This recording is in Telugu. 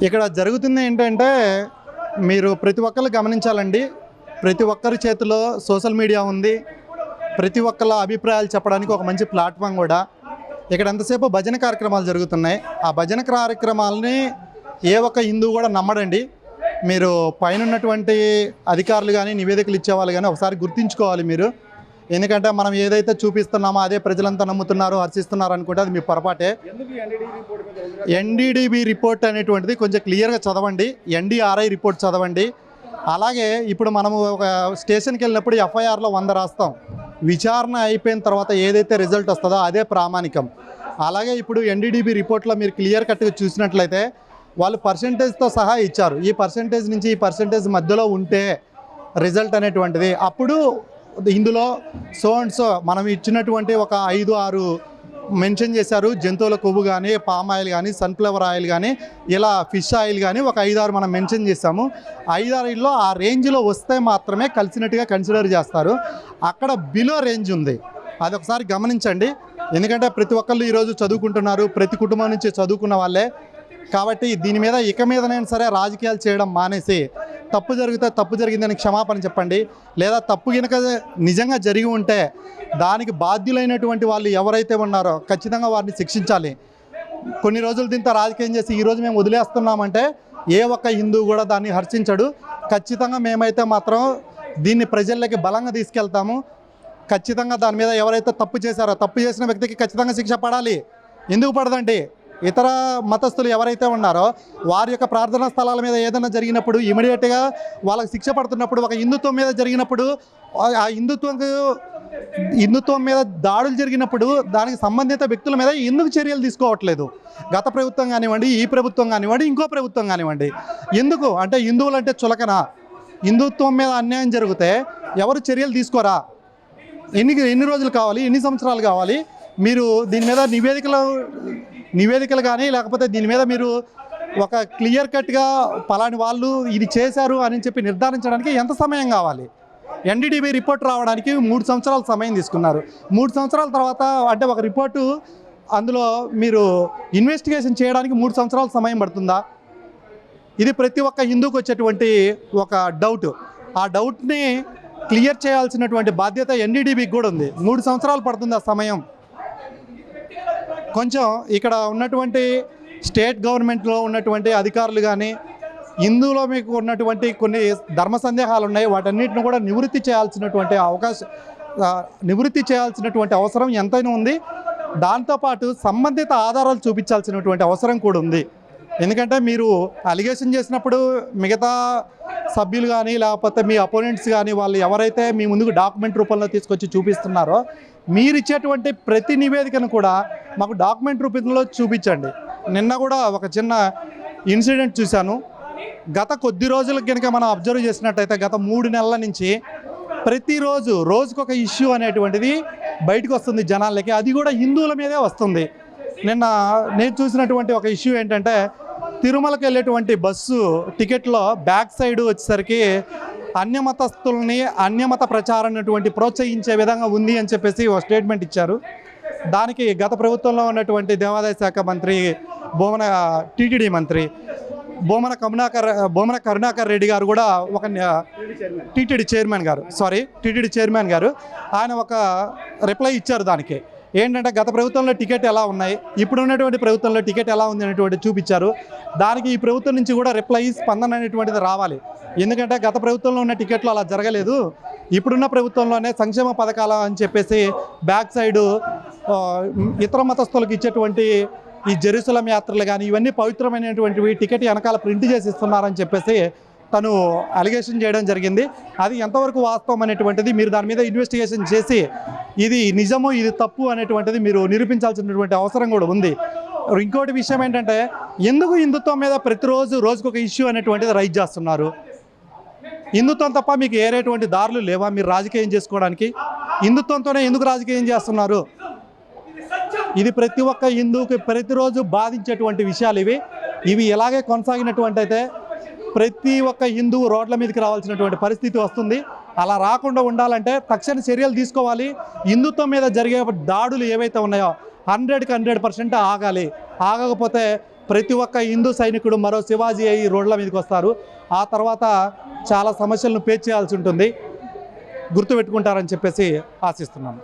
ఇక్కడ జరుగుతుంది ఏంటంటే మీరు ప్రతి ఒక్కరు గమనించాలండి. ప్రతి ఒక్కరి చేతిలో సోషల్ మీడియా ఉంది. ప్రతి ఒక్కళ్ళ అభిప్రాయాలు చెప్పడానికి ఒక మంచి ప్లాట్ఫామ్ కూడా. ఇక్కడ ఎంతసేపు భజన కార్యక్రమాలు జరుగుతున్నాయి. ఆ భజన కార్యక్రమాలని ఏ ఒక్క హిందువు కూడా నమ్మడండి. మీరు పైన ఉన్నటువంటి అధికారులు కానీ నివేదికలు ఇచ్చేవాళ్ళు కానీ ఒకసారి గుర్తుంచుకోవాలి మీరు. ఎందుకంటే మనం ఏదైతే చూపిస్తున్నామో అదే ప్రజలంతా నమ్ముతున్నారు, హర్షిస్తున్నారు అనుకుంటే అది మీ పొరపాటే. ఎన్డీడీబీ రిపోర్ట్ అనేటువంటిది కొంచెం క్లియర్గా చదవండి. ఎన్డీఆర్ఐ రిపోర్ట్ చదవండి. అలాగే ఇప్పుడు మనము ఒక స్టేషన్కి వెళ్ళినప్పుడు ఎఫ్ఐఆర్లో 100 రాస్తాం. విచారణ అయిపోయిన తర్వాత ఏదైతే రిజల్ట్ వస్తుందో అదే ప్రామాణికం. అలాగే ఇప్పుడు ఎన్డీడీబీ రిపోర్ట్లో మీరు క్లియర్ కట్గా చూసినట్లయితే వాళ్ళు పర్సంటేజ్తో సహా ఇచ్చారు. ఈ పర్సంటేజ్ నుంచి ఈ పర్సంటేజ్ మధ్యలో ఉంటే రిజల్ట్ అనేటువంటిది అప్పుడు ఇందులో సో అండ్ సో మనం ఇచ్చినటువంటి ఒక 5-6 మెన్షన్ చేశారు. జంతువుల కొవ్వు కానీ, పామ్ ఆయిల్ కానీ, సన్ఫ్లవర్ ఆయిల్ కానీ, ఇలా ఫిష్ ఆయిల్ కానీ ఒక 5-6 మనం మెన్షన్ చేసాము. 5-6లో ఆ రేంజ్లో వస్తే మాత్రమే కలిసినట్టుగా కన్సిడర్ చేస్తారు. అక్కడ బిలో రేంజ్ ఉంది, అది ఒకసారి గమనించండి. ఎందుకంటే ప్రతి ఒక్కళ్ళు ఈరోజు చదువుకుంటున్నారు, ప్రతి కుటుంబం నుంచి చదువుకున్న వాళ్ళే. కాబట్టి దీని మీద ఇక మీదనైనా సరే రాజకీయాలు చేయడం మానేసి తప్పు జరిగితే తప్పు జరిగిందని క్షమాపణ చెప్పండి. లేదా తప్పు కనుక నిజంగా జరిగి ఉంటే దానికి బాధ్యులైనటువంటి వాళ్ళు ఎవరైతే ఉన్నారో ఖచ్చితంగా వారిని శిక్షించాలి. కొన్ని రోజులు దీంతో రాజకీయం చేసి ఈరోజు మేము వదిలేస్తున్నామంటే ఏ ఒక్క హిందువు కూడా దాన్ని హర్షించడు. ఖచ్చితంగా మేమైతే మాత్రం దీన్ని ప్రజల్లోకి బలంగా తీసుకెళ్తాము. ఖచ్చితంగా దాని మీద ఎవరైతే తప్పు చేశారో తప్పు చేసిన వ్యక్తికి ఖచ్చితంగా శిక్ష పడాలి. ఎందుకు పడదండి? ఇతర మతస్థులు ఎవరైతే ఉన్నారో వారి యొక్క ప్రార్థనా స్థలాల మీద ఏదైనా జరిగినప్పుడు ఇమీడియట్గా వాళ్ళకి శిక్ష పడుతున్నప్పుడు, ఒక హిందుత్వం మీద జరిగినప్పుడు, ఆ హిందుత్వం మీద దాడులు జరిగినప్పుడు దానికి సంబంధిత వ్యక్తుల మీద ఎందుకు చర్యలు తీసుకోవట్లేదు? గత ప్రభుత్వం కానివ్వండి, ఈ ప్రభుత్వం కానివ్వండి, ఇంకో ప్రభుత్వం కానివ్వండి. ఎందుకు అంటే హిందువులు అంటే చులకన? హిందుత్వం మీద అన్యాయం జరిగితే ఎవరు చర్యలు తీసుకోరా? ఎన్ని రోజులు కావాలి? ఎన్ని సంవత్సరాలు కావాలి? మీరు దీని మీద నివేదికలు కానీ లేకపోతే దీని మీద మీరు ఒక క్లియర్ కట్గా పలాని వాళ్ళు ఇది చేశారు అని చెప్పి నిర్ధారించడానికి ఎంత సమయం కావాలి? ఎన్డీడీబీ రిపోర్ట్ రావడానికి 3 సంవత్సరాల సమయం తీసుకున్నారు. 3 సంవత్సరాల తర్వాత అంటే ఒక రిపోర్టు అందులో మీరు ఇన్వెస్టిగేషన్ చేయడానికి 3 సంవత్సరాల సమయం పడుతుందా? ఇది ప్రతి ఒక్క హిందూకి వచ్చేటువంటి ఒక డౌట్. ఆ డౌట్ని క్లియర్ చేయాల్సినటువంటి బాధ్యత ఎన్డీడీబీకి కూడా ఉంది. 3 సంవత్సరాలు పడుతుంది ఆ సమయం. కొంచెం ఇక్కడ ఉన్నటువంటి స్టేట్ గవర్నమెంట్లో ఉన్నటువంటి అధికారులు కానీ, హిందువులో మీకు ఉన్నటువంటి కొన్ని ధర్మ సందేహాలు ఉన్నాయి, వాటన్నిటిని కూడా నివృత్తి చేయాల్సినటువంటి అవసరం ఎంతైనా ఉంది. దాంతోపాటు సంబంధిత ఆధారాలు చూపించాల్సినటువంటి అవసరం కూడా ఉంది. ఎందుకంటే మీరు అలిగేషన్ చేసినప్పుడు మిగతా సభ్యులు కానీ లేకపోతే మీ అపోనెంట్స్ కానీ వాళ్ళు ఎవరైతే మీ ముందుకు డాక్యుమెంట్ రూపంలో తీసుకొచ్చి చూపిస్తున్నారో మీరు ఇచ్చేటువంటి ప్రతి నివేదికను కూడా మాకు డాక్యుమెంట్ రూపంలో చూపించండి. నిన్న కూడా ఒక చిన్న ఇన్సిడెంట్ చూశాను. గత కొద్ది రోజులకు కనుక మనం అబ్జర్వ్ చేసినట్టయితే గత 3 నెలల నుంచి ప్రతిరోజు రోజుకొక ఇష్యూ అనేటువంటిది బయటకు వస్తుంది జనాలకి. అది కూడా హిందువుల మీదే వస్తుంది. నిన్న నేను చూసినటువంటి ఒక ఇష్యూ ఏంటంటే తిరుమలకి వెళ్ళేటువంటి బస్సు టికెట్లో బ్యాక్ సైడ్ వచ్చేసరికి అన్యమతస్తుల్ని అన్యమత ప్రచారం అటువంటి ప్రోత్సహించే విధంగా ఉంది అని చెప్పేసి ఒక స్టేట్మెంట్ ఇచ్చారు. దానికి గత ప్రభుత్వంలో ఉన్నటువంటి దేవాదాయ శాఖ మంత్రి టీటీడీ మంత్రి బొమ్మన కరుణాకర్ రెడ్డి గారు కూడా ఒక టీటీడీ చైర్మన్ గారు ఆయన ఒక రిప్లై ఇచ్చారు. దానికి ఏంటంటే గత ప్రభుత్వంలో టికెట్ ఎలా ఉన్నాయి, ఇప్పుడు ఉన్నటువంటి ప్రభుత్వంలో టికెట్ ఎలా ఉంది అనేటువంటి చూపించారు. దానికి ఈ ప్రభుత్వం నుంచి కూడా రిప్లై స్పందన అనేటువంటిది రావాలి. ఎందుకంటే గత ప్రభుత్వంలో ఉన్న టికెట్లు అలా జరగలేదు, ఇప్పుడున్న ప్రభుత్వంలోనే సంక్షేమ పథకాలు అని చెప్పేసి బ్యాక్ సైడు ఇతర మతస్థులకు ఇచ్చేటువంటి ఈ జెరూసలం యాత్రలు కానీ ఇవన్నీ పవిత్రమైనటువంటివి టికెట్ వెనకాల ప్రింట్ చేసి ఇస్తున్నారని చెప్పేసి తను అలిగేషన్ చేయడం జరిగింది. అది ఎంతవరకు వాస్తవం అనేటువంటిది మీరు దాని మీద ఇన్వెస్టిగేషన్ చేసి ఇది నిజము ఇది తప్పు అనేటువంటిది మీరు నిరూపించాల్సినటువంటి అవసరం కూడా ఉంది. ఇంకోటి విషయం ఏంటంటే ఎందుకు హిందుత్వం మీద రోజుకొక ఇష్యూ అనేటువంటిది రైజ్ చేస్తున్నారు? హిందుత్వం తప్ప మీకు ఏరేటువంటి దారులు లేవా మీరు రాజకీయం చేసుకోవడానికి? హిందుత్వంతోనే ఎందుకు రాజకీయం చేస్తున్నారు? ఇది ప్రతి ఒక్క హిందువుకి ప్రతిరోజు బాధించేటువంటి విషయాలు ఇవి ఇలాగే కొనసాగినటువంటి అయితే ప్రతి ఒక్క హిందువు రోడ్ల మీదకి రావాల్సినటువంటి పరిస్థితి వస్తుంది. అలా రాకుండా ఉండాలంటే తక్షణ చర్యలు తీసుకోవాలి. హిందుత్వం మీద జరిగే దాడులు ఏవైతే ఉన్నాయో 100% ఆగాలి. ఆగకపోతే ప్రతి ఒక్క హిందూ సైనికుడు మరో శివాజీ అయ్యి రోడ్ల మీదకి వస్తారు. ఆ తర్వాత చాలా సమస్యలను ఫేస్ చేయాల్సి ఉంటుంది. గుర్తుపెట్టుకుంటారని చెప్పేసి ఆశిస్తున్నాను.